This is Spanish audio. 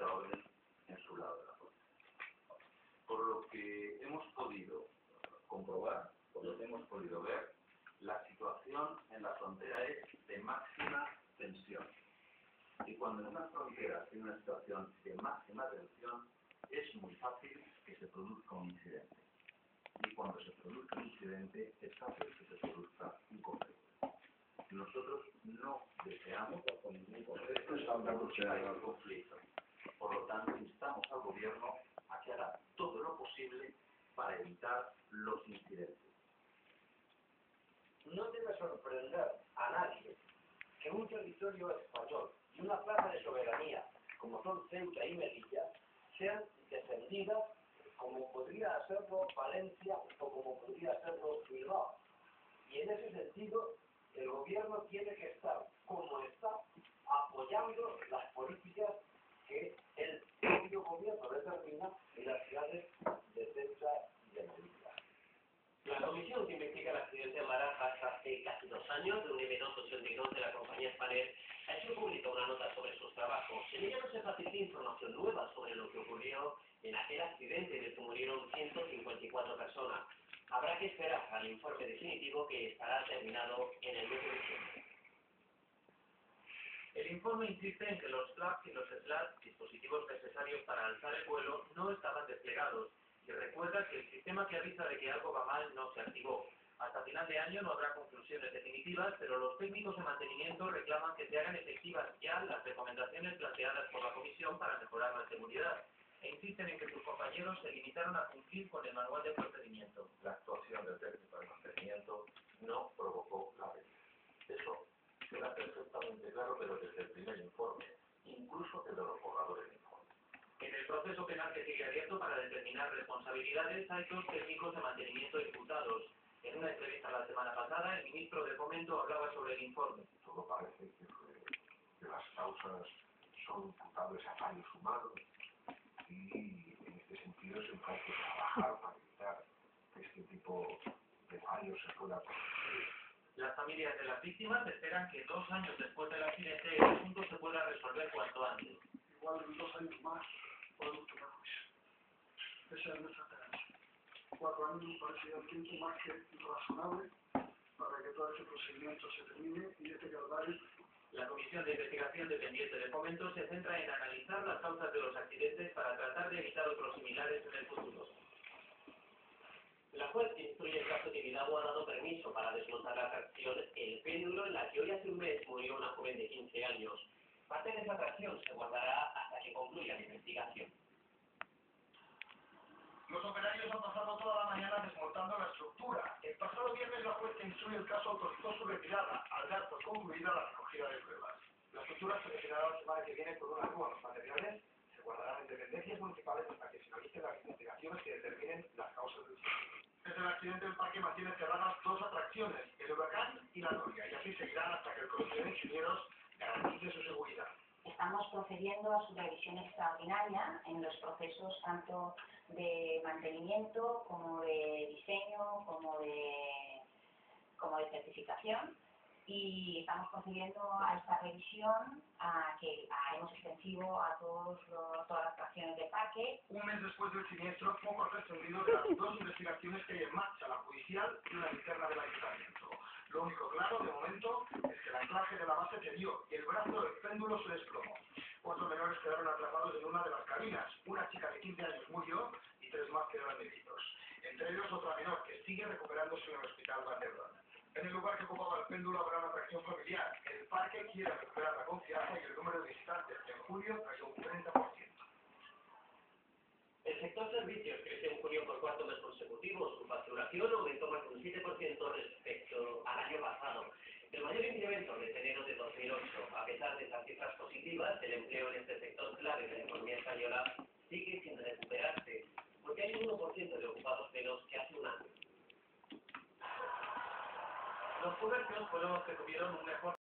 primera orden en su lado de la fuerza. Por lo que hemos podido comprobar, por lo que hemos podido ver, la situación en la frontera es de máxima tensión. Y cuando en una frontera tiene una situación de máxima tensión, es muy fácil que se produzca un incidente. Y cuando se produzca un incidente, es fácil que se produzca un conflicto. Nosotros no deseamos con ningún conflicto. Por lo tanto, instamos al gobierno a que haga todo lo posible para evitar los incidentes. No debe sorprender a nadie que un territorio español y una plaza de soberanía, como son Ceuta y Melilla, sean defendidas como podría hacerlo Valencia o como podría hacerlo Bilbao. Y en ese sentido, el gobierno tiene que estar, como está, apoyando las políticas que el propio gobierno determina en las ciudades de Ceuta y de Melilla. La comisión que investiga el accidente en Barajas hace casi 2 años de un M282 de la compañía Spanair ha hecho pública una nota sobre sus trabajos. En ella no se facilita información nueva sobre lo que ocurrió en aquel accidente en el que murieron 154 personas. Habrá que esperar al informe definitivo que estará terminado en el mes de diciembre. El informe insiste en que los flaps y los slats, dispositivos necesarios para alzar el vuelo, no estaban desplegados, y recuerda que el sistema que avisa de que algo va mal no se activó. Hasta final de año no habrá conclusiones definitivas, pero los técnicos de mantenimiento reclaman que se hagan efectivas ya las recomendaciones planteadas por la Comisión para mejorar la seguridad, e insisten en que sus compañeros se limitaron a cumplir con el manual de procedimiento. La actuación del técnico de mantenimiento no provocó la avería. Eso queda perfectamente claro, pero desde el primer informe, incluso desde los borradores del informe. En el proceso penal que sigue abierto para determinar responsabilidades, hay 2 técnicos de mantenimiento imputados. En una entrevista la semana pasada, el ministro de Fomento hablaba sobre el informe. Todo parece que las causas son imputables a fallos humanos y en este sentido siempre hay que trabajar para evitar que este tipo de fallos se puedan producir. Las familias de las víctimas esperan que 2 años después del accidente el asunto se pueda resolver cuanto antes. Igual en 2 años más podemos tomar juicio. Esa es nuestra esperanza. 4 años nos parece ya un tiempo más que razonable para que todo este procedimiento se termine y este calvario. La Comisión de Investigación dependiente de Fomento se centra en analizar las causas de los accidentes para tratar de evitar otros similares en el futuro. La juez que instruye el caso de Tibidabo ha dado permiso para desmontar la atracción El Péndulo, en la que hoy hace un mes murió una joven de 15 años. Parte de esa atracción se guardará hasta que concluya la investigación. Los operarios han pasado toda la mañana desmontando la estructura. El pasado viernes la juez que instruye el caso autorizó su retirada, al dar por concluida la recogida de pruebas. La estructura se retirará la semana que viene con una grúa. Los materiales se guardarán en dependencias municipales hasta que finalicen las investigaciones que determinen las causas del siniestro. Desde el accidente el parque mantiene cerradas 2 atracciones, el Huracán y la Noria, y así seguirán hasta que el Colegio de Ingenieros garantice su seguridad. Estamos procediendo a su revisión extraordinaria en los procesos tanto de mantenimiento como de diseño, como de certificación, y estamos procediendo a esta revisión que haremos extensivo a todas las fracciones del parque. Un mes después del siniestro, poco ha trascendido de las 2 investigaciones que hay en marcha, la judicial y una interna del ayuntamiento. Lo único claro, de momento, es que el anclaje de la base cedió y el brazo del péndulo se desplomó. 4 menores quedaron atrapados en una de las cabinas. Una chica de 15 años murió y 3 más quedaron heridos. Entre ellos otra menor que sigue recuperándose en el hospital Vall d'Hebron. En el lugar que ocupaba el péndulo habrá una atracción familiar. El parque quiere recuperar la confianza y el número de visitantes en julio cayó un 30%. El sector servicios creció en julio por 4 mes consecutivo. Su facturación aumentó más de un 7% respecto al año pasado. El mayor incremento desde enero de 2008. A pesar de estas cifras positivas, el empleo en este sector clave de la economía española sigue sin recuperarse, porque hay un 1% de ocupados menos que hace un año. Los comercios fueron los que tuvieron un mejor